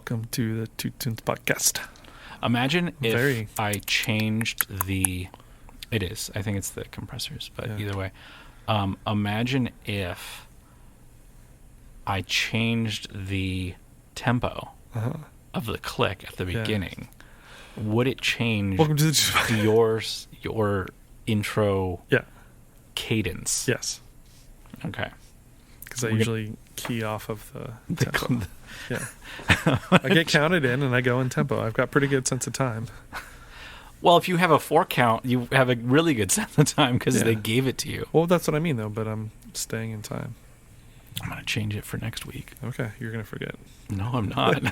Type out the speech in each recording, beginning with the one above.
Welcome to the Two Tunes podcast. Imagine if I changed the... It is. I think it's the compressors, but either way. Imagine if I changed the tempo of the click at the beginning. Would it change Welcome to the... your intro cadence? Yes. Okay. Because I usually key off of the tempo. I get counted in and I go in tempo. I've got pretty good sense of time. Well, if you have a 4 count, you have a really good sense of time because they gave it to you. Well, that's what I mean, though, but I'm staying in time. I'm going to change it for next week. Okay, you're going to forget. No, I'm not.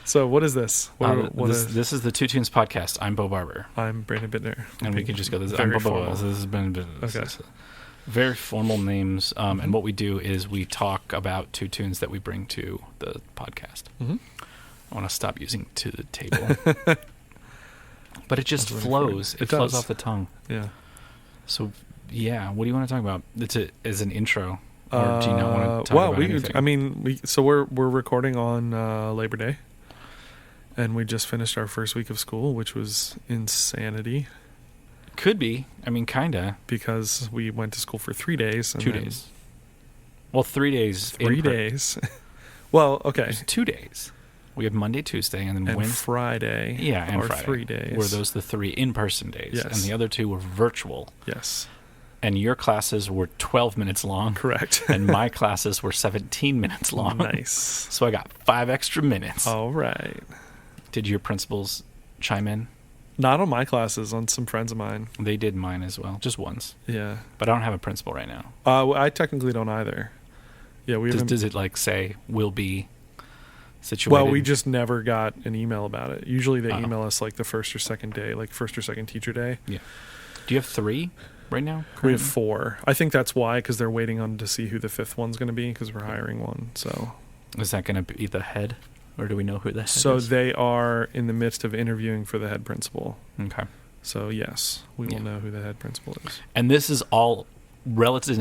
So what is this? This is the Two Tunes podcast. I'm Bo Barber. I'm Brandon Bittner. And we can just go, I'm Bo Barber. This has been very formal names. And what we do is we talk about two tunes that we bring to the podcast. Mm-hmm. I want to stop using to the table. But it just flows. It flows off the tongue. Yeah. So, what do you want to talk about? As an intro. Or do you not want to talk about anything? We're recording on Labor Day. And we just finished our first week of school, which was insanity. Could be. I mean, kind of. Because we went to school for 3 days. And 2 days. Well, 3 days. 3 days. Well, okay. There's 2 days. We have Monday, Tuesday, and then Friday. Yeah, and Friday. 3 days. Were those the 3 in-person days? Yes. And the other 2 were virtual. Yes. And your classes were 12 minutes long. Correct. And my classes were 17 minutes long. Nice. So I got 5 extra minutes. All right. Did your principals chime in? Not on my classes, on some friends of mine. They did mine as well, just once. Yeah. But I don't have a principal right now. I technically don't either. Yeah, does it say will be situated? Well, we just never got an email about it. Usually they email us like the first or second day, like first or second teacher day. Yeah. Do you have 3 right now? Currently? We have 4. I think that's why, because they're waiting on to see who the 5th one's going to be, because we're hiring one. So is that going to be the head? Or do we know who the head is? So they are in the midst of interviewing for the head principal. Okay. So yes, we will know who the head principal is. And this is all relevant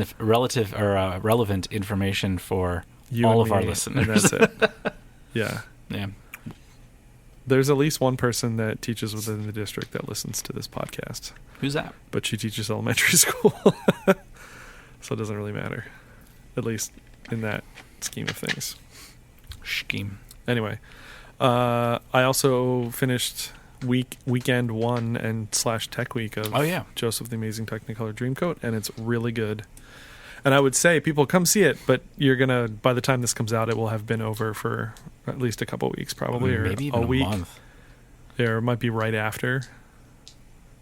information for all of our listeners. And that's it. Yeah. Yeah. There's at least one person that teaches within the district that listens to this podcast. Who's that? But she teaches elementary school. So it doesn't really matter. At least in that scheme of things. Anyway, I also finished weekend 1 and /tech week of Joseph the Amazing Technicolor Dreamcoat, and it's really good. And I would say, people, come see it, but you're going to, by the time this comes out, it will have been over for at least a couple of weeks, probably, or maybe even a week. Month. Or it might be right after.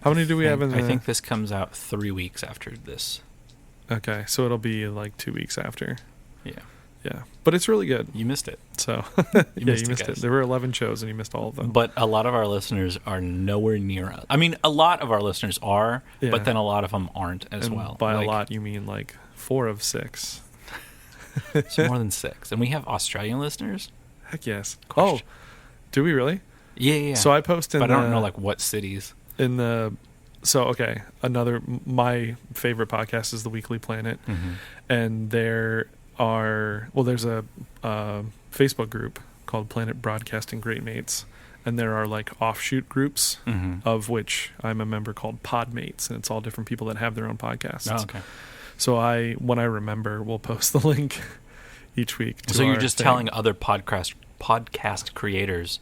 How many do we have in the... I think this comes out 3 weeks after this. Okay, so it'll be like 2 weeks after. Yeah. Yeah, but it's really good. You missed it. So, you missed it. There were 11 shows, and you missed all of them. But a lot of our listeners are nowhere near us. I mean, a lot of our listeners are, but then a lot of them aren't as well. By a lot, you mean like 4 of 6. It's more than 6. And we have Australian listeners? Heck yes. Oh, do we really? Yeah. So I post in but I don't know like what cities. My favorite podcast is The Weekly Planet. Mm-hmm. And there's a Facebook group called Planet Broadcasting Great Mates, and there are like offshoot groups of which I'm a member called Podmates, and it's all different people that have their own podcasts. Oh, okay. So when I remember, we'll post the link each week. So you're just telling other podcast creators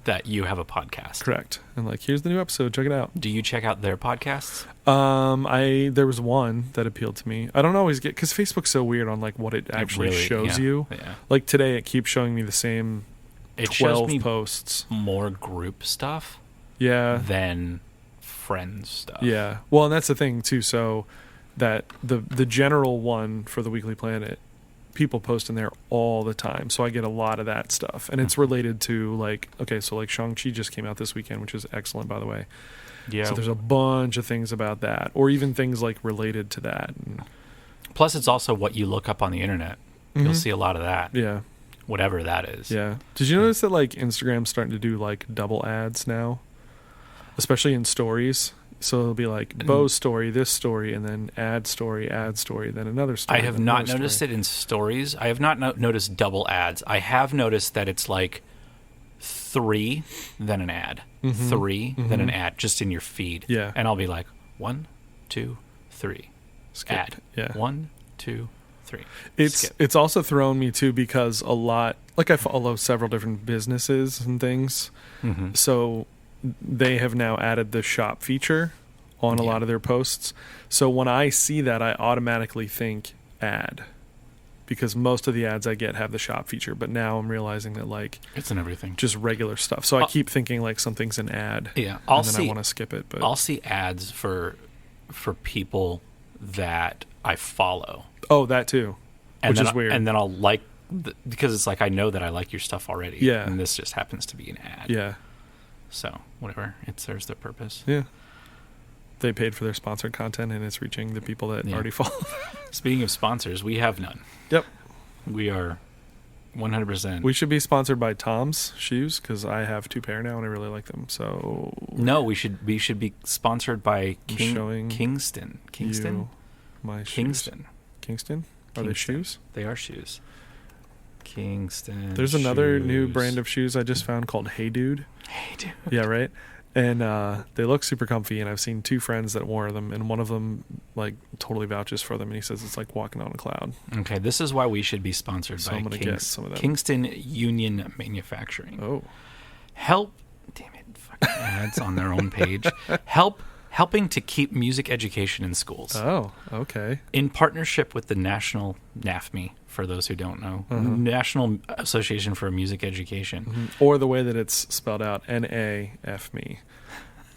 that you have a podcast. Correct. And like, here's the new episode, check it out. Do you check out their podcasts? There was one that appealed to me. I don't always get, because Facebook's so weird on like what it actually shows you. Yeah. Like today it keeps showing me the same 12 posts. More group stuff than friend stuff. Yeah. Well, and that's the thing too. So that the general one for the Weekly Planet, people post in there all the time, so I get a lot of that stuff, and it's related to like Shang-Chi just came out this weekend, which is excellent, by the way. Yeah. So there's a bunch of things about that, or even things like related to that. Plus, it's also what you look up on the internet. Mm-hmm. You'll see a lot of that. Yeah. Whatever that is. Yeah. Did you notice that like Instagram's starting to do like double ads now, especially in stories? So it'll be like Bo's story, this story, and then add story, then another story. I have not noticed it in stories. I have not noticed double ads. I have noticed that it's like 3, then an ad, 3, then an ad, just in your feed. Yeah. And I'll be like 1, 2, 3, skip. Ad. Yeah. 1, 2, 3. It's also thrown me too because a lot, like I follow several different businesses and things, so they have now added the shop feature on a lot of their posts. So when I see that, I automatically think ad, because most of the ads I get have the shop feature. But now I'm realizing that like it's in everything, just regular stuff. So I keep thinking like something's an ad. Yeah, I want to skip it. But I'll see ads for people that I follow. Oh, that too, which is weird. And then I'll like because it's like I know that I like your stuff already. Yeah, and this just happens to be an ad. Yeah. So whatever, it serves their purpose. Yeah. They paid for their sponsored content, and it's reaching the people that already follow. Speaking of sponsors, we have none. Yep. We are 100%. We should be sponsored by Tom's Shoes, because I have 2 pair now, and I really like them. So no, we should be sponsored by Kingston. Kingston? My shoes. Kingston. Kingston? Are they shoes? They are shoes. Kingston. There's another new brand of shoes I just found called Hey Dude. Hey Dude. Yeah, right? And they look super comfy, and I've seen 2 friends that wore them, and one of them like totally vouches for them, and he says it's like walking on a cloud. Okay, this is why we should be sponsored by I'm gonna get some of them. Kingston Union Manufacturing. Oh. Damn it, fucking ads on their own page. Helping to keep music education in schools. Oh, okay. In partnership with the National NAFME, for those who don't know, National Association for Music Education. Or the way that it's spelled out, NAFME,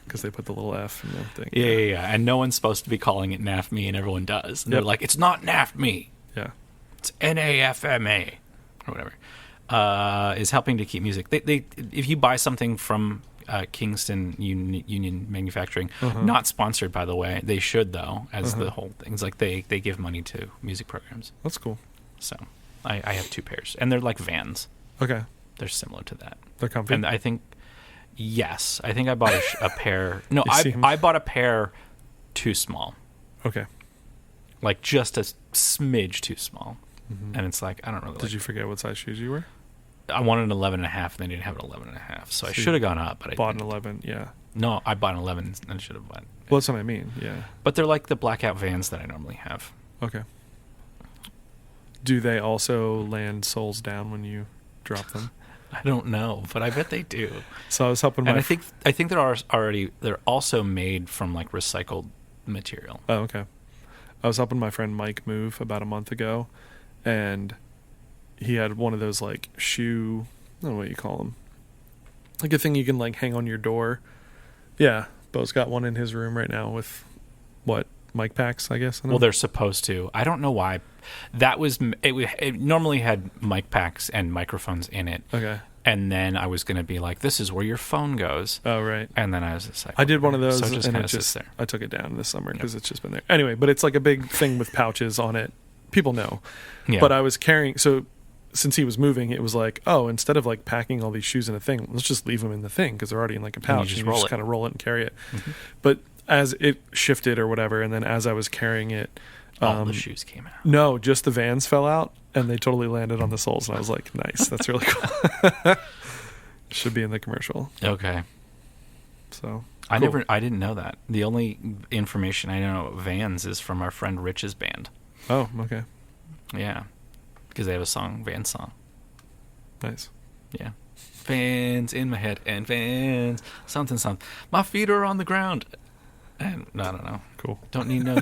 because they put the little F in the thing. Yeah. And no one's supposed to be calling it NAFME, and everyone does. And they're like, it's not NAFME. Yeah. It's NAFMA, or whatever. Is helping to keep music. They if you buy something from Kingston Union Manufacturing, not sponsored, by the way. They should, though, as the whole thing. It's like they give money to music programs. That's cool. So I have 2 pairs, and they're like Vans. Okay. They're similar to that. They're comfy. And I think I bought a pair. No, I bought a pair too small. Okay. Like just a smidge too small. And it's like, I don't really. Did you forget what size shoes you were? I wanted an 11 and a half, and they didn't have an 11 and a half. So I should have gone up, but I bought didn't. an 11. Yeah. No, I bought an 11 and I should have bought. Well, that's what I mean. Yeah. But they're like the blackout Vans that I normally have. Okay. Do they also land soles down when you drop them? I don't know, but I bet they do. So I was helping my. And I think they're also made from like recycled material. Oh, okay. I was helping my friend Mike move about a month ago, and he had one of those like shoe, I don't know what you call them, like a thing you can like hang on your door. Yeah, Bo's got one in his room right now with what, mic packs, I guess. Well, they're supposed to. I don't know why. That was it normally had mic packs and microphones in it. Okay. And then I was going to be like, this is where your phone goes. Oh, right. And then I was just like, I did one of those, so it and I took it down this summer because it's just been there. Anyway, but it's like a big thing with pouches on it. People know. Yeah. But I was carrying, so since he was moving, it was like, oh, instead of like packing all these shoes in a thing, let's just leave them in the thing because they're already in like a pouch. And you just kind of roll it and carry it. But as it shifted or whatever, and then as I was carrying it, all the shoes came out. No, just the Vans fell out, and they totally landed on the soles. And I was like, nice, that's really cool. Should be in the commercial. Okay. So I didn't know that. The only information I know about Vans is from our friend Rich's band. Oh, okay. Yeah, because they have a song, Vans song. Nice. Yeah. Vans in my head and Vans something. My feet are on the ground. And I don't know. Cool. Don't need no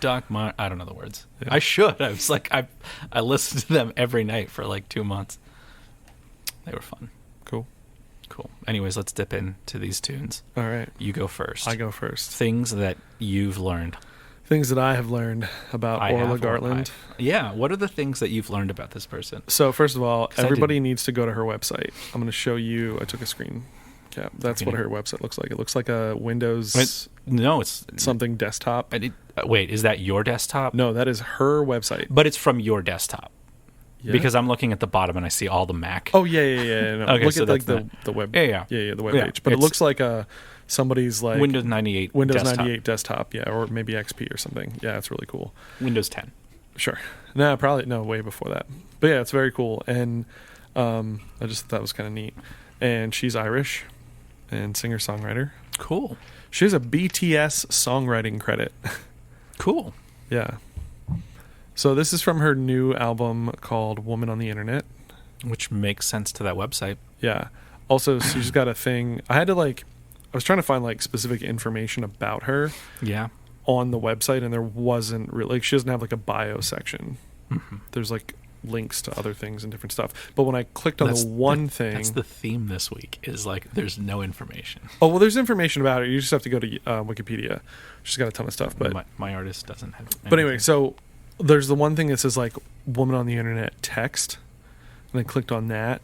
Doc Mar. I don't know the words. Yeah. I should. I was like, I listened to them every night for like 2 months. They were fun. Cool. Anyways, let's dip into these tunes. All right. You go first. I go first. Things that you've learned. Things that I have learned about Orla GartLand. Yeah. What are the things that you've learned about this person? So first of all, everybody needs to go to her website. I'm going to show you. I took a screen cap. That's what her website looks like. It looks like a Windows. It's something desktop. Wait, is that your desktop? No, that is her website. But it's from your desktop. Yeah. Because I'm looking at the bottom and I see all the Mac. Oh yeah. No. Okay, look so at like the web. Yeah, the web page. But it looks like a somebody's like Windows 98 98 desktop, yeah, or maybe XP or something. Yeah, it's really cool. Windows 10. Sure. No, probably no, way before that. But yeah, it's very cool, and I just thought that was kind of neat. And she's Irish and singer-songwriter. Cool. She has a BTS songwriting credit. Cool. Yeah. So this is from her new album called Woman on the Internet. Which makes sense to that website. Yeah. Also, she's got a thing. I was trying to find like specific information about her. Yeah. On the website, and there wasn't really, like, she doesn't have like a bio section. Mm-hmm. There's like links to other things and different stuff. But when I clicked on that's the theme this week is like there's no information. Oh, well, there's information about her. You just have to go to Wikipedia. She's got a ton of stuff. But my artist doesn't have anything. But anyway, so there's the one thing that says like Woman on the Internet text, and I clicked on that,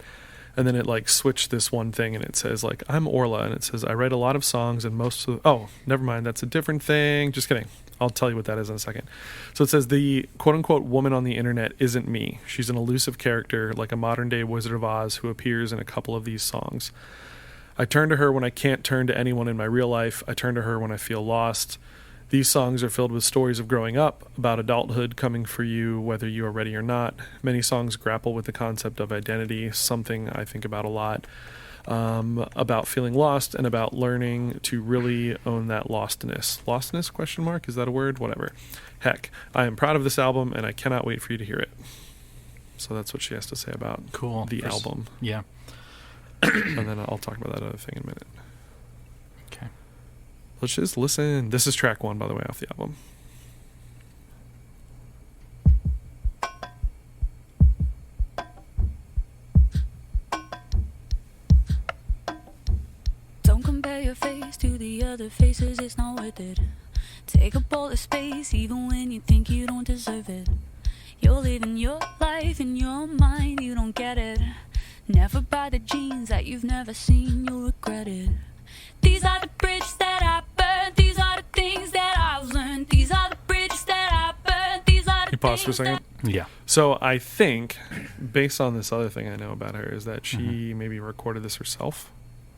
and then it like switched this one thing, and it says like, I'm Orla, and it says I write a lot of songs, and most of never mind, that's a different thing. Just kidding. I'll tell you what that is in a second. So it says the quote-unquote woman on the internet isn't me. She's an elusive character, like a modern-day Wizard of Oz who appears in a couple of these songs. I turn to her when I can't turn to anyone in my real life. I turn to her when I feel lost. These songs are filled with stories of growing up, about adulthood coming for you, whether you are ready or not. Many songs grapple with the concept of identity, something I think about a lot. About feeling lost and about learning to really own that lostness. Lostness, question mark? Is that a word? Whatever. Heck, I am proud of this album, and I cannot wait for you to hear it. So that's what she has to say about the album. Yeah. And then I'll talk about that other thing in a minute. Okay. Let's just listen. This is track 1, by the way, off the album. Don't compare your face to the other faces, it's not worth it. Take up all the space even when you think you don't deserve it. You're living your life in your mind, you don't get it. Never buy the jeans that you've never seen, you'll regret it. These are the bridges that I burned, these are the things that I've learned. These are the bridges that I burned, these are the You pause for a second? Yeah. So I think, based on this other thing I know about her, is that she maybe recorded this herself.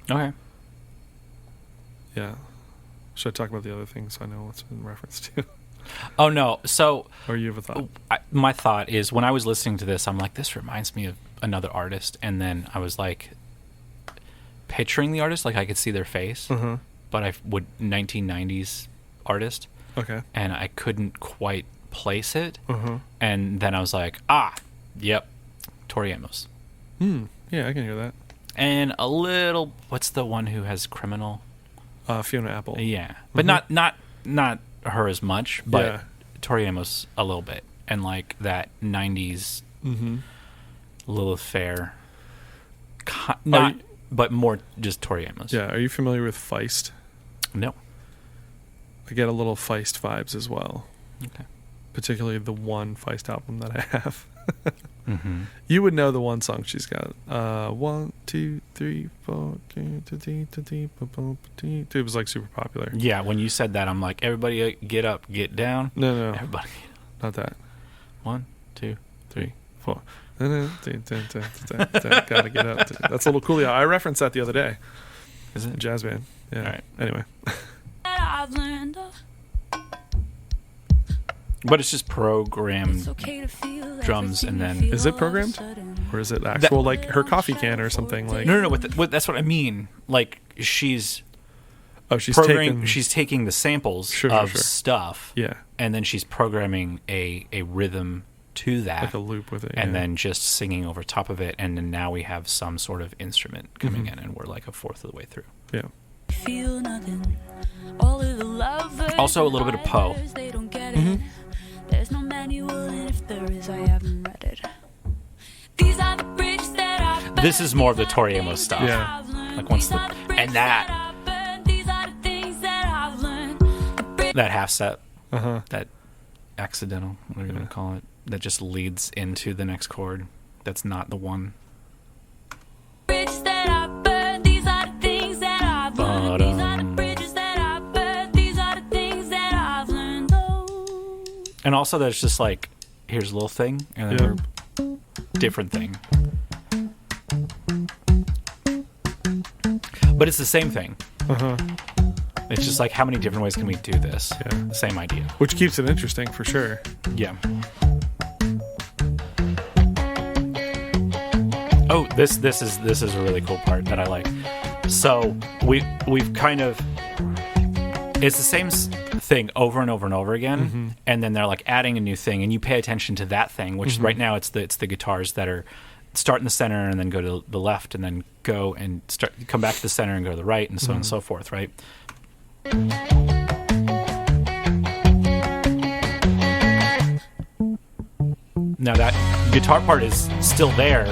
Okay. Yeah. Should I talk about the other thing so I know what's in reference to? Oh, no. So... Or you have a thought? My thought is, when I was listening to this, I'm like, this reminds me of another artist. And then I was like, picturing the artist, like I could see their face. Uh-huh. But I would 1990s artist. Okay. And I couldn't quite place it. Uh-huh. And then I was like, yep, Tori Amos. Yeah, I can hear that. And a little... What's the one who has Criminal? Fiona Apple. Yeah. But not her as much, but Tori Amos a little bit. And like that 90s Lilith Fair. But more just Tori Amos. Yeah. Are you familiar with Feist? No. I get a little Feist vibes as well. Okay. Particularly the one Feist album that I have. You would know the one song she's got. 1, 2, 3, 4. It was like super popular. Yeah, when you said that, I'm like, everybody get up, get down. No. Everybody. Not that. 1, 2, 3, 4. Gotta get up. That's a little cool. Yeah, I referenced that the other day. Is it? Jazz band. Yeah. All right. Anyway. But it's just programmed drums, and then... Is it programmed? Or is it actual, like, her coffee can or something? Like? No. That's what I mean. Like, she's... Oh, she's taking the samples of stuff. Yeah. And then she's programming a rhythm to that. Like a loop with it. And then just singing over top of it. And then now we have some sort of instrument coming in, and we're like a fourth of the way through. Yeah. Feel nothing. All of the lovers, also a little bit of Poe. They don't get it. There's no manual, and if there is, I haven't read it. These are the bridges that I burned. This is more of the Tori Amos stuff. Yeah. Like once that half set, that accidental, whatever you want to call it, that just leads into the next chord. That's not the one. Bridges that I burned, these are the things that I've learned. These are the bridges that I burned, these are the things that I've learned. And also there's just like, here's a little thing, and then different thing. But it's the same thing. It's just like, how many different ways can we do this? Yeah. Same idea. Which keeps it interesting for sure. Yeah. Oh, this is a really cool part that I like. So we've kind of, it's the same thing over and over and over again, and then they're like adding a new thing, and you pay attention to that thing, which right now it's the guitars that are start in the center and then go to the left, and then go and come back to the center and go to the right, and so on and so forth, right? Now that guitar part is still there,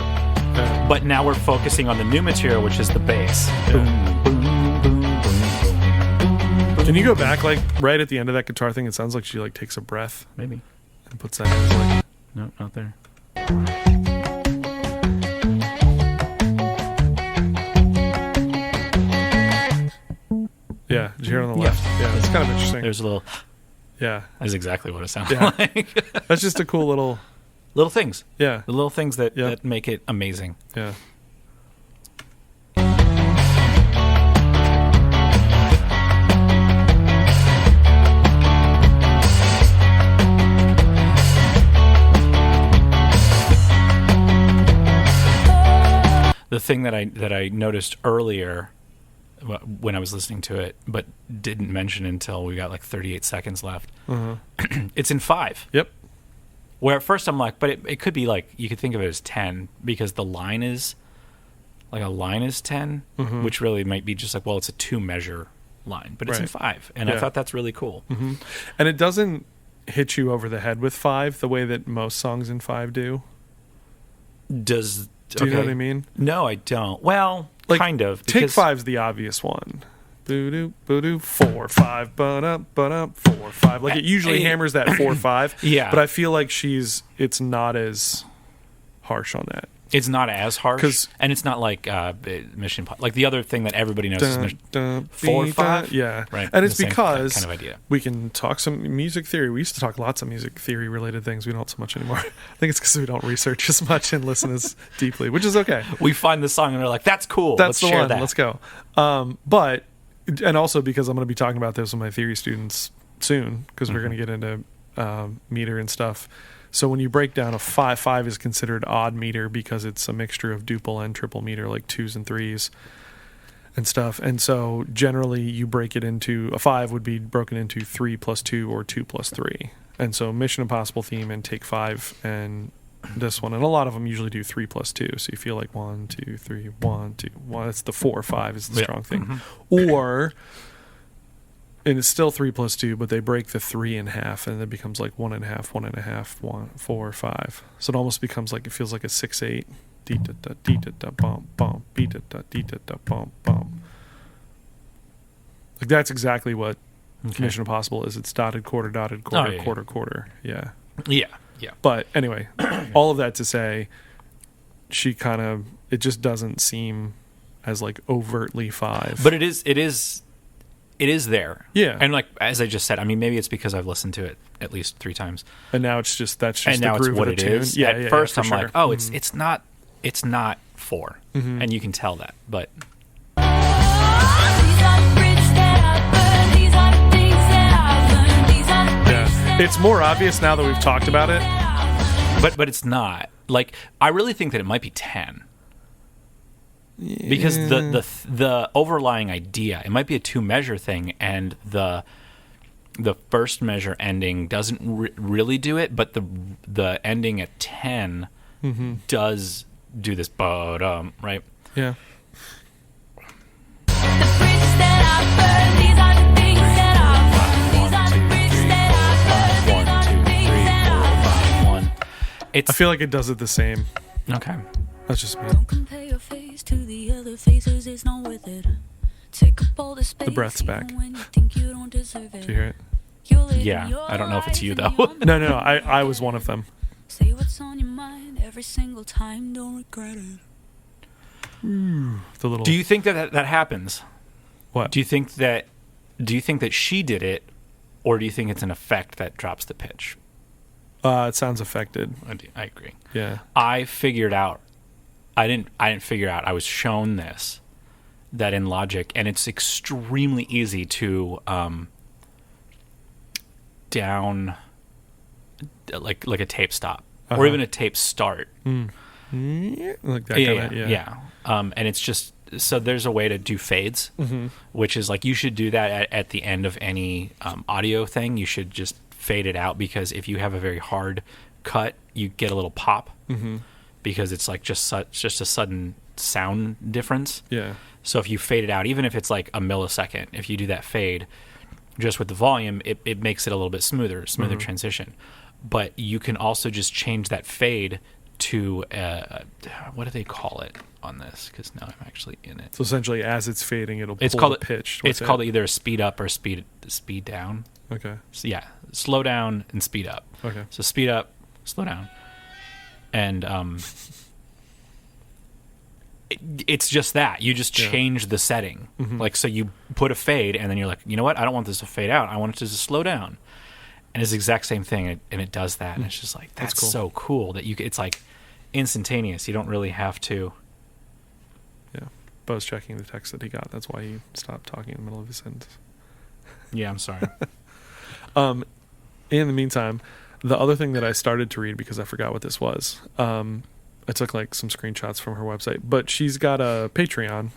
but now we're focusing on the new material, which is the bass. Yeah. Boom, boom, boom, boom, boom. Can you go back, like, right at the end of that guitar thing? It sounds like she, like, takes a breath Maybe. and puts that in as, like... No, not there. Yeah, did you hear it on the left? Yeah, it's kind of interesting. There's a little... Yeah. That's exactly what it sounded Yeah. like. That's just a cool little... Little things. Yeah. The little things that make it amazing. Yeah. The thing that I noticed earlier when I was listening to it, but didn't mention until we got like 38 seconds left, it's in 5. Yep. Where at first I'm like, but it could be like, you could think of it as 10, because the line is, like, a line is 10, which really might be just like, well, it's a 2-measure line, but it's in 5. And I thought that's really cool. And it doesn't hit you over the head with 5 the way that most songs in 5 do. Do you know what I mean? No, I don't. Well, like, kind of. Take 5's the obvious one. Boo-doo, boo-doo, 4, 5, ba-da, 4, 5. Like, it usually hammers that 4, 5. Yeah. But I feel like it's not as harsh on that. It's not as harsh, and it's not like Mission like the other thing that everybody knows is Mission 4, 5. Yeah, right. And it's the same because kind of idea. We can talk some music theory. We used to talk lots of music theory related things. We don't so much anymore. I think it's because we don't research as much and listen as deeply, which is okay. We find the song and we're like, "That's cool. That's Let's the share one. that." Let's go. And also because I'm going to be talking about this with my theory students soon, because we're going to get into meter and stuff. So when you break down a 5 is considered odd meter because it's a mixture of duple and triple meter, like 2s and 3s and stuff. And so generally you break it into, a 5 would be broken into 3 plus 2 or 2 plus 3. And so Mission Impossible theme and Take 5 and this one, and a lot of them usually do 3 plus 2. So you feel like 1, 2, 3, 1, 2, 1. It's the 4 or 5 is the strong thing. Or... And it's still 3 plus 2, but they break the 3 in half, and it becomes like 1 and a half, 1 and a half, 1, 4, 5. So it almost becomes like, it feels like a 6/8. Dee da da dee da da bum bum, dee da da dee da da bum bum. Like, that's exactly what Mission Impossible is. It's dotted quarter, quarter, quarter. Yeah. Yeah. But anyway, all of that to say, she kind of, it just doesn't seem as like overtly 5. But it is there. Yeah. And like, as I just said, I mean, maybe it's because I've listened to it at least 3 times. And now it's just, that's just and the now groove it's what of the it tune. is. Yeah, at first I'm sure. like, oh, it's not 4. And you can tell that. But it's more obvious now that we've talked about it. But it's not. Like, I really think that it might be 10. Because the overlying idea, it might be a 2-measure thing, and the first measure ending doesn't really do it, but the ending at 10 does do this ba-dum, right? Yeah. I feel like it does it the same. Okay. That's just me. Don't compare your face to the other faces, it's not worth it. Take up all the space. The breath's back. When you think you don't deserve it. Do you hear it? Yeah, I don't know if it's you though. No. I was one of them. Say what's on your mind every single time, don't regret it. The little. Do you think that happens? What? Do you think that she did it, or do you think it's an effect that drops the pitch? It sounds affected. I agree. Yeah. I figured out. I didn't figure out. I was shown this, that in Logic, and it's extremely easy to down like a tape stop or even a tape start. Like that kind of, yeah. And it's just, so there's a way to do fades, which is like you should do that at the end of any audio thing. You should just fade it out, because if you have a very hard cut, you get a little pop because it's like just a sudden sound difference. Yeah. So if you fade it out, even if it's like a millisecond, if you do that fade just with the volume, it makes it a little bit smoother transition. But you can also just change that fade to what do they call it on this? Because now I'm actually in it. So essentially, as it's fading, it'll it's pull called the pitch. It's called either a speed up or speed down. Okay. So yeah, slow down and speed up. Okay. So speed up, slow down, and it's just that you just change the setting. Like, so you put a fade, and then you're like, you know what? I don't want this to fade out. I want it to just slow down. And it's the exact same thing, and it does that. And it's just like, that's cool. So cool that it's like instantaneous. You don't really have to. Yeah. Bo's checking the text that he got. That's why he stopped talking in the middle of his sentence. Yeah, I'm sorry. In the meantime, the other thing that I started to read, because I forgot what this was, I took like some screenshots from her website, but she's got a Patreon,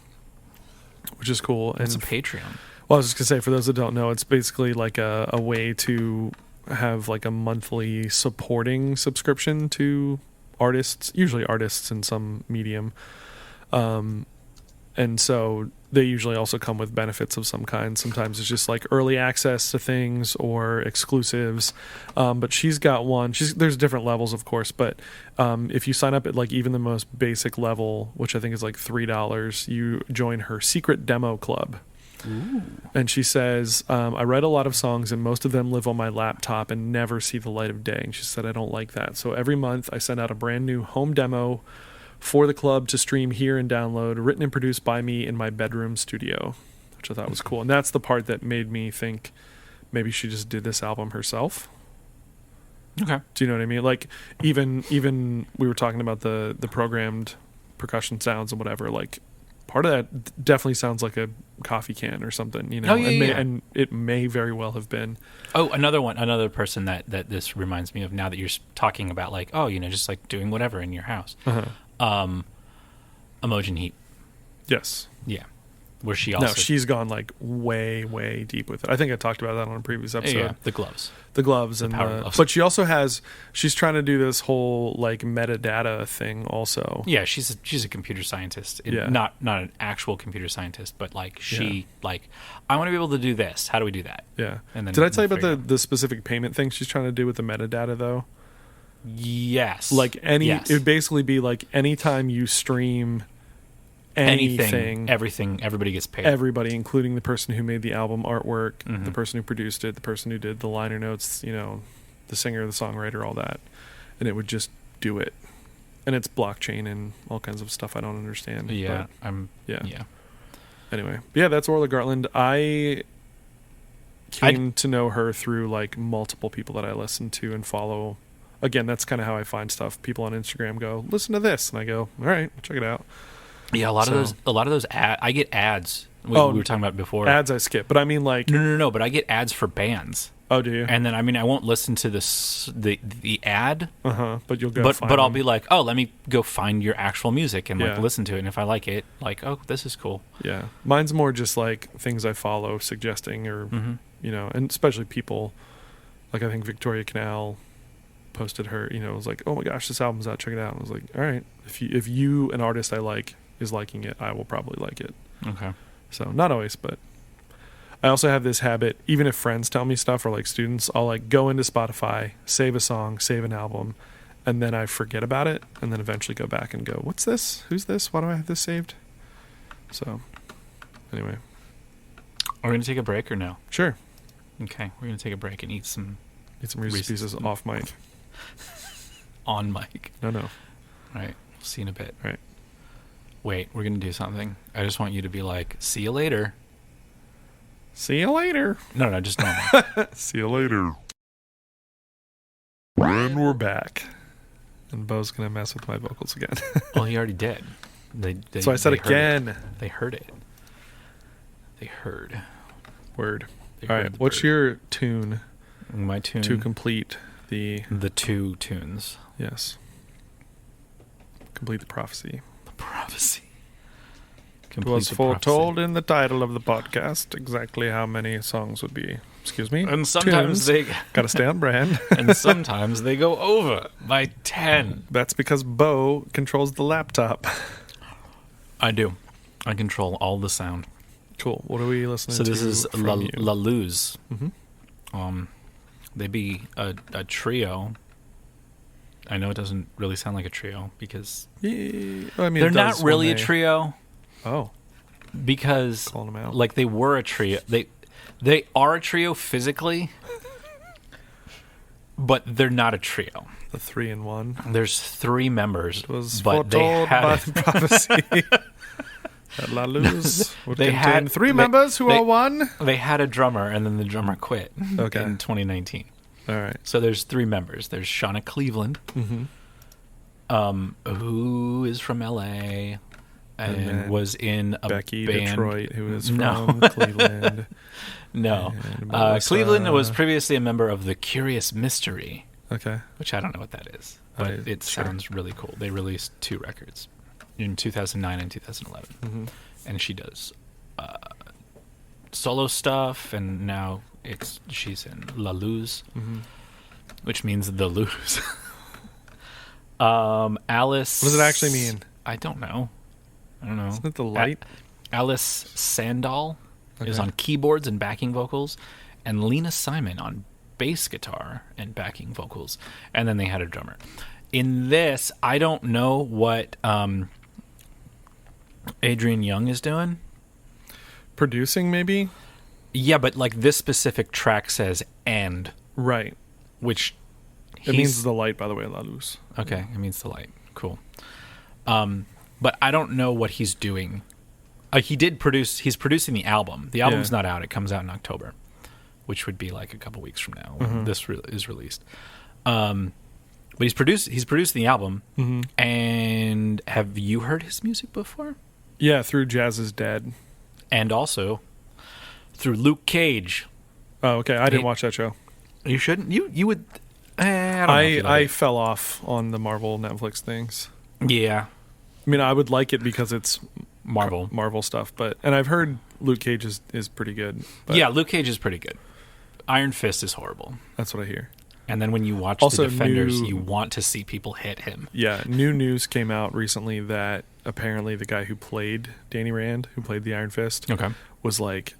which is cool. It's a and Patreon. Well, I was just gonna say, for those that don't know, it's basically like a way to have like a monthly supporting subscription to artists, usually artists in some medium. And so they usually also come with benefits of some kind. Sometimes it's just like early access to things or exclusives. But she's got one. There's different levels, of course, but if you sign up at like even the most basic level, which I think is like $3, you join her secret demo club. Ooh. And she says, I write a lot of songs and most of them live on my laptop and never see the light of day. And she said, I don't like that. So every month I send out a brand new home demo for the club to stream, hear, and download, written and produced by me in my bedroom studio, which I thought was cool. And that's the part that made me think maybe she just did this album herself. Okay. Do you know what I mean? Like, even we were talking about the programmed percussion sounds and whatever, like, part of that definitely sounds like a coffee can or something, you know. Oh, yeah, and it may very well have been. Oh, another person that this reminds me of now that you're talking about, like, oh, you know, just like doing whatever in your house. Imogen Heap. Yes. Yeah. Where she also... No, she's gone like way, way deep with it. I think I talked about that on a previous episode. Yeah, the gloves. The gloves. But she also she's trying to do this whole like metadata thing also. Yeah, she's a computer scientist. Not an actual computer scientist, but like like, I want to be able to do this. How do we do that? Yeah. And then did I tell you about the specific payment thing she's trying to do with the metadata though? Yes. Like it would basically be like anytime you stream anything, everything, everybody gets paid. Everybody, including the person who made the album artwork, the person who produced it, the person who did the liner notes, you know, the singer, the songwriter, all that. And it would just do it. And it's blockchain and all kinds of stuff I don't understand. Yeah. Yeah. Anyway. Yeah, that's Orla GartLand. I came to know her through like multiple people that I listen to and follow. Again, that's kind of how I find stuff. People on Instagram go, listen to this. And I go, all right, check it out. Yeah, a lot of those ads. I get ads. We were talking about before. Ads I skip, but I mean like no. But I get ads for bands. Oh, do you? And then I won't listen to the ad. But you'll go. But I'll be like, oh, let me go find your actual music and like listen to it. And if I like it, like, oh, this is cool. Yeah, mine's more just like things I follow suggesting, or you know, and especially people like I think Victoria Canal posted her. You know, it was like, oh my gosh, this album's out. Check it out. And I was like, all right, if you an artist I like is liking it, I will probably like it. Okay. So not always, but I also have this habit, even if friends tell me stuff or like students, I'll like go into Spotify, save a song, save an album, and then I forget about it, and then eventually go back and go, what's this? Who's this? Why do I have this saved? So anyway. Are we going to take a break or no? Sure. Okay. We're going to take a break and eat some Reese's Pieces off mic. On mic. No. All right. We'll see you in a bit. All right. Wait, we're going to do something. I just want you to be like, see you later. See you later. No, just normal. See you later. And we're back. And Bo's going to mess with my vocals again. Well, he already did. So I said again. They heard it. They heard. Word. They All heard right. the What's bird. your tune My tune to complete the... the 2 tunes. Yes. Complete the prophecy. The prophecy. It was foretold in the title of the podcast exactly how many songs would be. Excuse me. And sometimes tunes. Gotta stay on brand. and sometimes they go over by 10. That's because Bo controls the laptop. I do. I control all the sound. Cool. What are we listening So to? this is from you? La Luz. Mm-hmm. They be a trio. I know it doesn't really sound like a trio because Yeah, I mean, they're it not does really when a they- trio Oh, because calling them out. like they were a trio. They are a trio physically, but they're not a trio. The 3-in-1 There's 3 members, was but they foretold by had the prophecy. That La Luz would They contain had- 3 they- members who they- are one. they had a drummer, and then the drummer quit Okay. in 2019. All right. So there's 3 members. There's Shauna Cleveland, who is from LA and then was in a Becky band. Detroit, who is from No. Cleveland. No, And Melissa- Cleveland was previously a member of the Curious Mystery, Okay. which I don't know what that is, but it sure. sounds really cool. They released 2 records in 2009 and 2011, Mm-hmm. and she does solo stuff, and now she's in La Luz, Mm-hmm. which means the lose. Alice. What does it actually mean? I don't know. Isn't it the light? Alice Sandal is Okay. on keyboards and backing vocals, and Lena Simon on bass guitar and backing vocals. And then they had a drummer. In this, I don't know what Adrian Young is doing. Producing, maybe? Yeah, but like this specific track says "and," Right. which It means the light, by the way, La Luz. okay. It means the light. Cool. But I don't know what he's doing. He's producing the album. The album's not out. It comes out in October, which would be like a couple weeks from now when this is released. But he's producing the album. And have you heard his music before? Yeah, through Jazz is Dead. And also through Luke Cage. Oh, okay. I didn't watch that show. You shouldn't. You would. I don't know if you like I it. fell off on the Marvel Netflix things. Yeah, I mean, I would like it because it's Marvel stuff, and I've heard Luke Cage is pretty good. But Yeah, Luke Cage is pretty good. Iron Fist is horrible. that's what I hear. And then when you watch Also, the Defenders, new- you want to see people hit him. Yeah, new news came out recently that apparently the guy who played Danny Rand, who played the Iron Fist, Okay. was like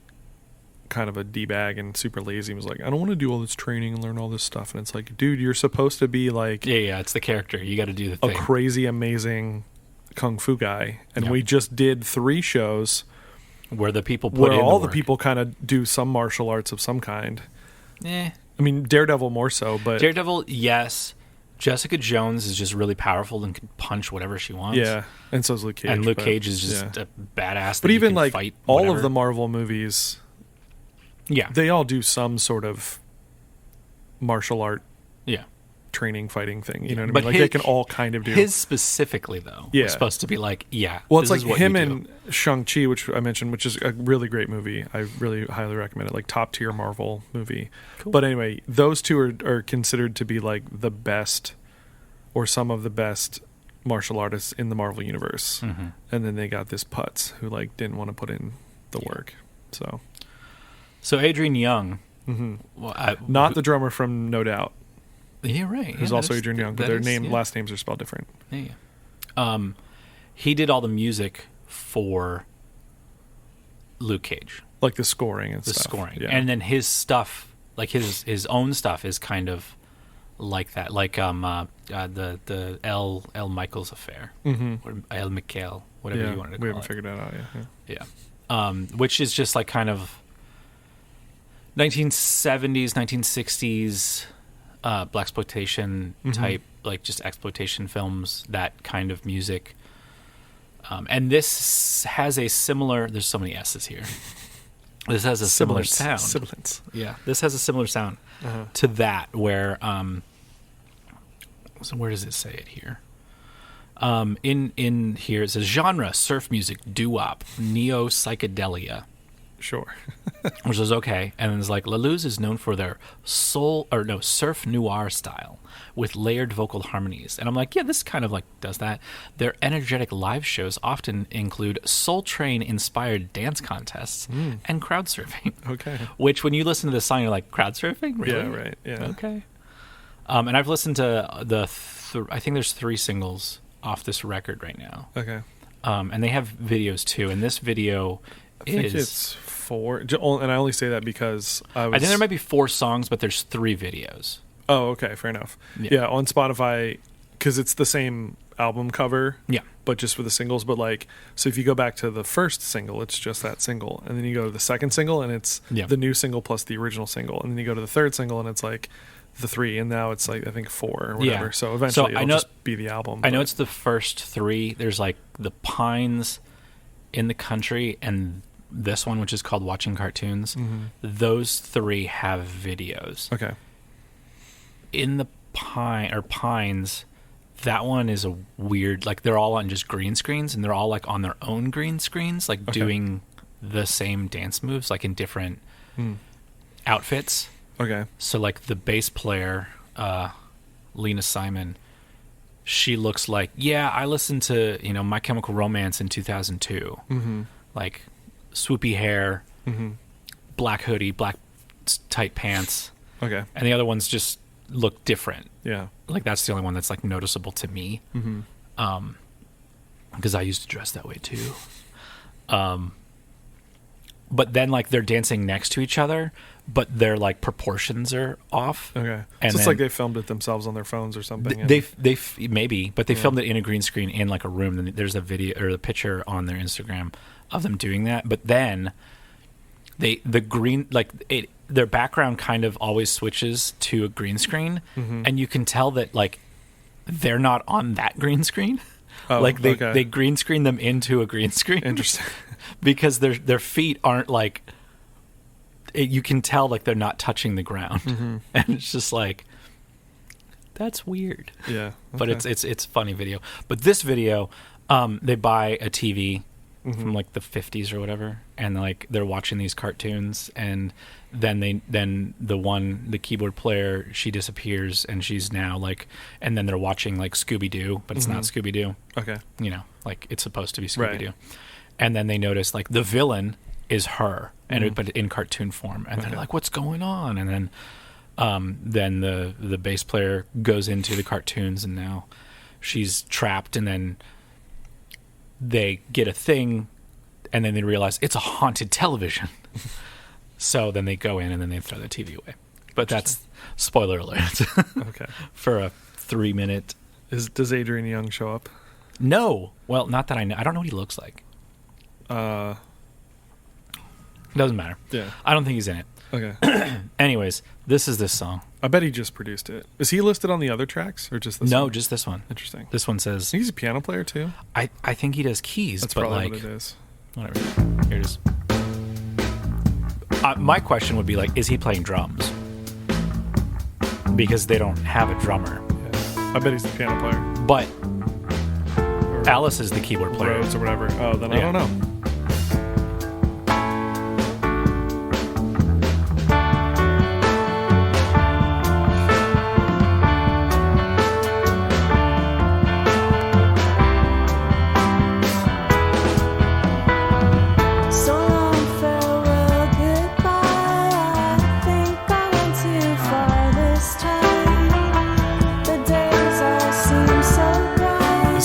kind of a D-bag and super lazy. He was like, I don't want to do all this training and learn all this stuff. And it's like, dude, you're supposed to be like Yeah, it's the character. You got to do the a thing. crazy, amazing kung fu guy. And Yep. we just did 3 shows where the people put where in all the the work. people kind of do some martial arts of some kind. Eh. I mean, Daredevil more so, but Daredevil, yes. Jessica Jones is just really powerful and can punch whatever she wants. yeah, and so is Luke Cage. And Luke but, Cage is just yeah. a badass. But that you even can like fight all whatever. of the Marvel movies, Yeah. they all do some sort of martial art Yeah. training fighting thing. You know what I But mean? Like they can all kind of do. His specifically, though, Yeah. was supposed to be like, well, this it's is like what him you do. and Shang-Chi, which I mentioned, which is a really great movie. I really highly recommend it. Like top tier Marvel movie. Cool. But anyway, those two are considered to be like the best or some of the best martial artists in the Marvel universe. Mm-hmm. And then they got this putz who like didn't want to put in the work. So So Adrian Young. mhm. Well, Not the drummer from No Doubt, Yeah, right. who's Yeah, also that is- Adrian Young, but that their is- name yeah. last names are spelled different. Yeah. He did all the music for Luke Cage, Like the scoring and the stuff. scoring, Yeah. and then his stuff, like his own stuff, is kind of like that, like the L. Michaels affair, or L. Michael, whatever you wanted to we call haven't it. figured that out yet. Yeah. Yeah. Which is just like kind of 1970s, 1960s blaxploitation type, like just exploitation films, that kind of music. And this has a similar. There's so many S's here. This has a similar sound. Sibilance. Yeah, this has a similar sound Uh-huh. to that. Where so where does it say it here? In here it says genre: surf music, doo-wop, neo psychedelia. Sure. Which was okay. And it's like, La Luz is known for their surf noir style with layered vocal harmonies. And I'm like, yeah, this kind of like does that. Their energetic live shows often include Soul Train-inspired dance contests and crowd surfing. Okay. Which, when you listen to this song, you're like, crowd surfing? Really? Yeah, right. Yeah. Okay. And I've listened to I think there's 3 singles off this record right now. Okay. And they have videos too. And this video I think it's 4. And I only say that because I think there might be 4 songs, but there's 3 videos. Oh, okay. Fair enough. Yeah, on Spotify, because it's the same album cover. Yeah. But just for the singles. But like, so if you go back to the first single, it's just that single. And then you go to the second single, and it's the new single plus the original single. And then you go to the third single, and it's like the 3. And now it's like, I think 4 or whatever. Yeah. So eventually it'll just be the album. I know it's the first 3. There's like the Pines in the Country and this one, which is called Watching Cartoons. Mm-hmm. Those 3 have videos. Okay. In the Pines, that one is a weird, like they're all on just green screens, and they're all like on their own green screens, like doing the same dance moves, like in different outfits. Okay. So like the bass player, Lena Simon, she looks like, I listened to, My Chemical Romance in 2002. Mm-hmm. Like swoopy hair, black hoodie, black tight pants. Okay. And the other ones just look different. Yeah. Like that's the only one that's like noticeable to me. Mm-hmm. Because I used to dress that way too. But then like they're dancing next to each other, but their like proportions are off. Okay. And so it's like they filmed it themselves on their phones or something. They maybe, but they filmed it in a green screen in like a room. And there's a video or a picture on their Instagram of them doing that. But then their background kind of always switches to a green screen, and you can tell that like they're not on that green screen. Oh, like they green screen them into a green screen. Interesting. Because their feet aren't like you can tell like they're not touching the ground, and it's just like that's weird. Yeah, okay. But it's a funny video. But this video, they buy a TV from like the 50s or whatever, and like they're watching these cartoons, and then the keyboard player, she disappears, and she's now like, and then they're watching like Scooby-Doo, but it's not Scooby-Doo. Okay. Like it's supposed to be Scooby-Doo. Right. And then they notice like the villain is her, but in cartoon form, and they're like, "What's going on?" And then the bass player goes into the cartoons, and now she's trapped, and then they get a thing, and then they realize it's a haunted television. So then they go in, and then they throw the TV away. But that's spoiler alert. Okay. For a 3-minute. Does Adrian Young show up? No. Well, not that I know. I don't know what he looks like. Doesn't matter. Yeah. I don't think he's in it. Okay. Anyways, this is this song. I bet he just produced it. Is he listed on the other tracks or just this one? No, just this one. Interesting. This one says... He's a piano player too? I think he does keys. That's but probably like, what it is. Whatever. Here it is. My question would be like, is he playing drums? Because they don't have a drummer. Yeah. I bet he's the piano player. But Alice is the keyboard player. Rhodes or whatever. Oh, then I don't know.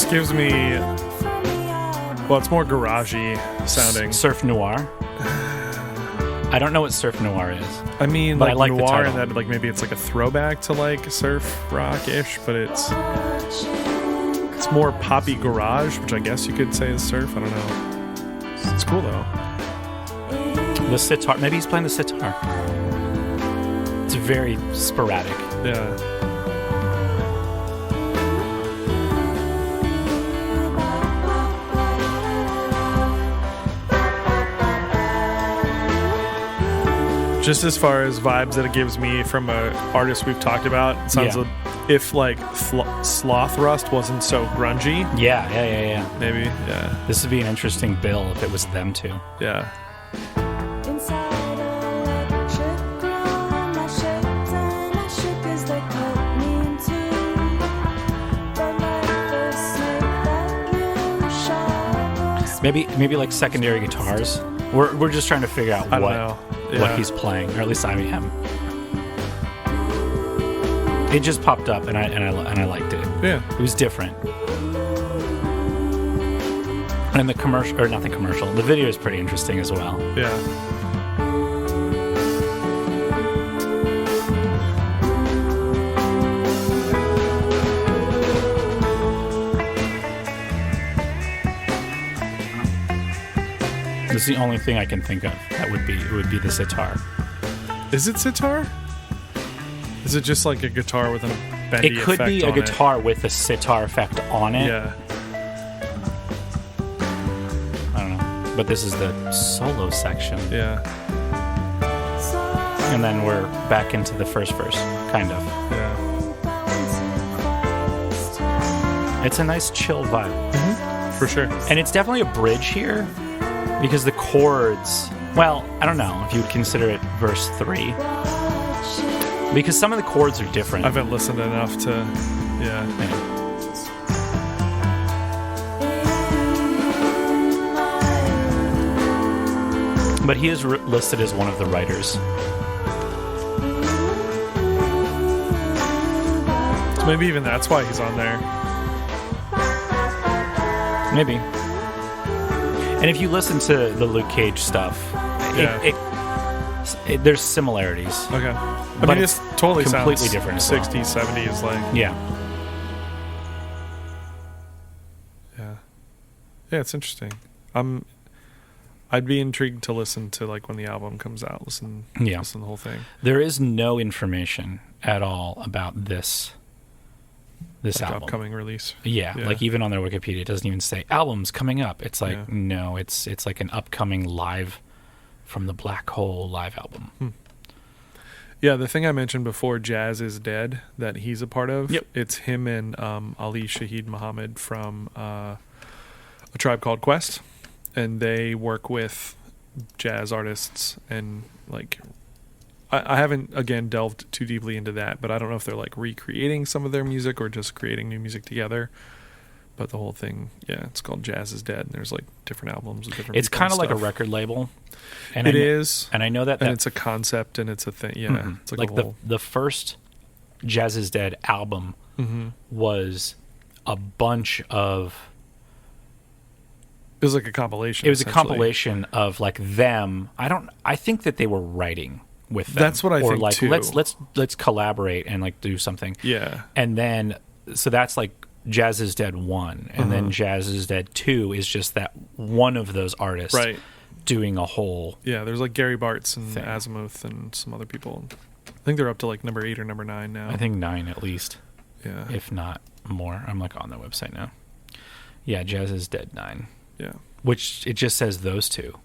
Gives me, well, it's more garagey sounding. Surf noir. I don't know what surf noir is. I mean, but like I like noir, the and that like maybe it's like a throwback to like surf rock-ish, but it's more poppy garage, which I guess you could say is surf. I don't know. It's cool though. The sitar, maybe he's playing the sitar. It's very sporadic. Yeah. Just as far as vibes that it gives me from an artist we've talked about, it sounds like if like Sloth Rust wasn't so grungy. Yeah. Maybe, yeah. This would be an interesting bill if it was them two. Yeah. Maybe like secondary guitars. We're just trying to figure out what he's playing, or at least I am. It just popped up, and I liked it. Yeah, it was different. And the commercial, or not the commercial, the video is pretty interesting as well. Yeah. It's the only thing I can think of that would be the sitar. Is it sitar? Is it just like a guitar with a bendy effect? It could be a guitar with a sitar effect on it. Yeah. I don't know. But this is the solo section. Yeah. And then we're back into the first verse, kind of. Yeah. It's a nice chill vibe. Mm-hmm. For sure. And it's definitely a bridge here, because the chords, well, I don't know if you would consider it verse 3. Because some of the chords are different. I haven't listened enough to, yeah. But he is listed as one of the writers. So maybe even that's why he's on there. Maybe. And if you listen to the Luke Cage stuff, there's similarities. Okay. I mean, this totally completely sounds different. 60s, 70s, like. Yeah. Yeah. Yeah, it's interesting. I'd be intrigued to listen to, like, when the album comes out. Listen to the whole thing. There is no information at all about this album. Upcoming release. Yeah, like even on their Wikipedia, it doesn't even say albums coming up. It's like no, it's like an upcoming live from the Black Hole live album. Yeah, the thing I mentioned before, Jazz is Dead, that he's a part of. Yep. It's him and Ali Shaheed Muhammad from A Tribe Called Quest, and they work with jazz artists and like. I haven't, again, delved too deeply into that, but I don't know if they're, like, recreating some of their music or just creating new music together. But the whole thing, it's called Jazz is Dead, and there's, like, different albums with different It's kind of like a stuff. record label. And it is. And I know that... And it's a concept, and it's a thing, It's like a whole... the first Jazz is Dead album was a bunch of... It was like a compilation. It was a compilation of, like, them. I think that they were writing... with them. That's what I think like, too. Let's collaborate and like do something. Yeah. And then so that's like Jazz is Dead 1, and then Jazz is Dead 2 is just that one of those artists doing a whole there's like Gary Bartz and thing. Azimuth and some other people. I think they're up to like number 8 or number 9 now. I think 9 at least. Yeah. If not more. I'm like on the website now. Yeah, Jazz is Dead 9. Yeah. Which it just says those two.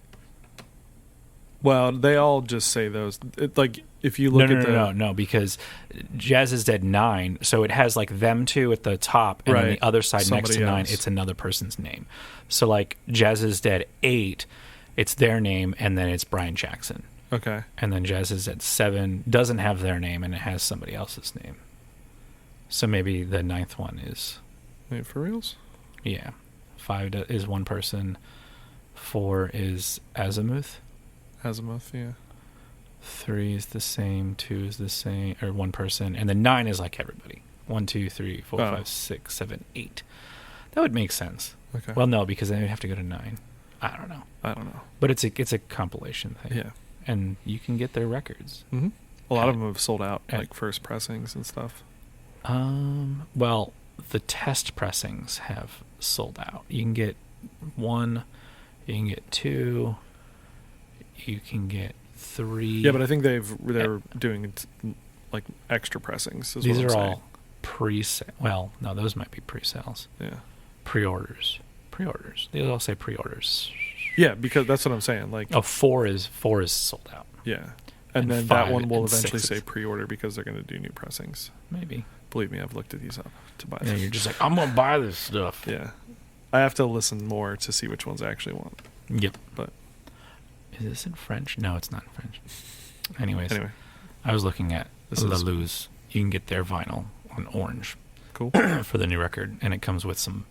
Well, they all just say those. Like, if you look at No, because Jazz is Dead 9, so it has, like, them two at the top, and on the other side Somebody next to 9, else. it's another person's name. So, like, Jazz is Dead 8, it's their name, and then it's Brian Jackson. Okay. And then Jazz is Dead 7 doesn't have their name, and it has somebody else's name. So maybe the 9th one is... Wait, for reals? Yeah. 5 is one person. 4 is Azimuth. Azimuth, yeah. 3 is the same, 2 is the same, or one person, and then 9 is like everybody. 1, 2, 3, 4, 5, 6, 7, 8. That would make sense. Okay. Well, no, because then you'd have to go to 9. I don't know. But it's a compilation thing. Yeah. And you can get their records. Mm-hmm. A lot of them have sold out, like first pressings and stuff. Well, the test pressings have sold out. You can get 1, you can get 2, you can get 3. Yeah, but I think they're doing like extra pressings. These are all pre-sale. Well, no, those might be pre-sales. Yeah. Pre-orders. They all say pre-orders. Yeah, because that's what I'm saying. Like, 4 is sold out. Yeah, and then 5 that one will and eventually 6 say pre-order because they're going to do new pressings. Maybe. Believe me, I've looked at these up to buy them. Yeah, you're just like, I'm gonna buy this stuff. Yeah, I have to listen more to see which ones I actually want. Yep. But is this in French? No, it's not in French. Anyways, I was looking at La Luz. You can get their vinyl on orange. Cool. For the new record, and it comes with some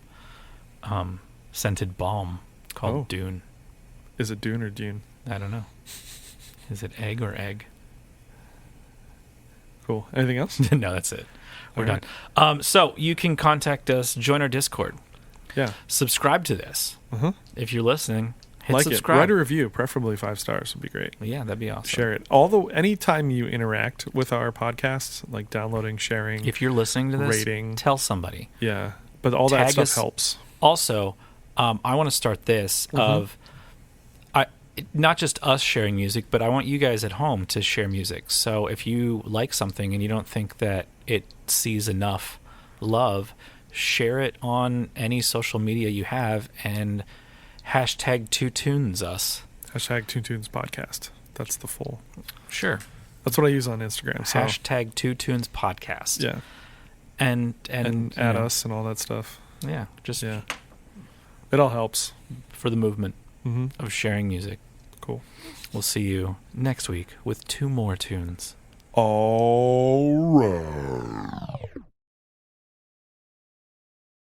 scented balm. called Dune. Is it Dune or Dune? I don't know. Is it egg or egg? Cool. Anything else? No, that's it. We're done. So you can contact us, join our Discord. Yeah. Subscribe to this. If you're listening, hit like subscribe. it. Write a review, preferably 5 stars would be great. Yeah, that'd be awesome. Share it. Anytime you interact with our podcasts, like downloading, sharing, if you're listening to this, rating, tell somebody. Yeah. But all that stuff helps. Also, I want to start this of not just us sharing music, but I want you guys at home to share music. So if you like something and you don't think that it sees enough love, share it on any social media you have and hashtag 2tunes us. Hashtag 2tunes podcast. That's the full. Sure. That's what I use on Instagram. So. Hashtag 2tunes podcast. Yeah. And add us and all that stuff. Yeah. It all helps. For the movement of sharing music. Cool. We'll see you next week with 2 more tunes. All right.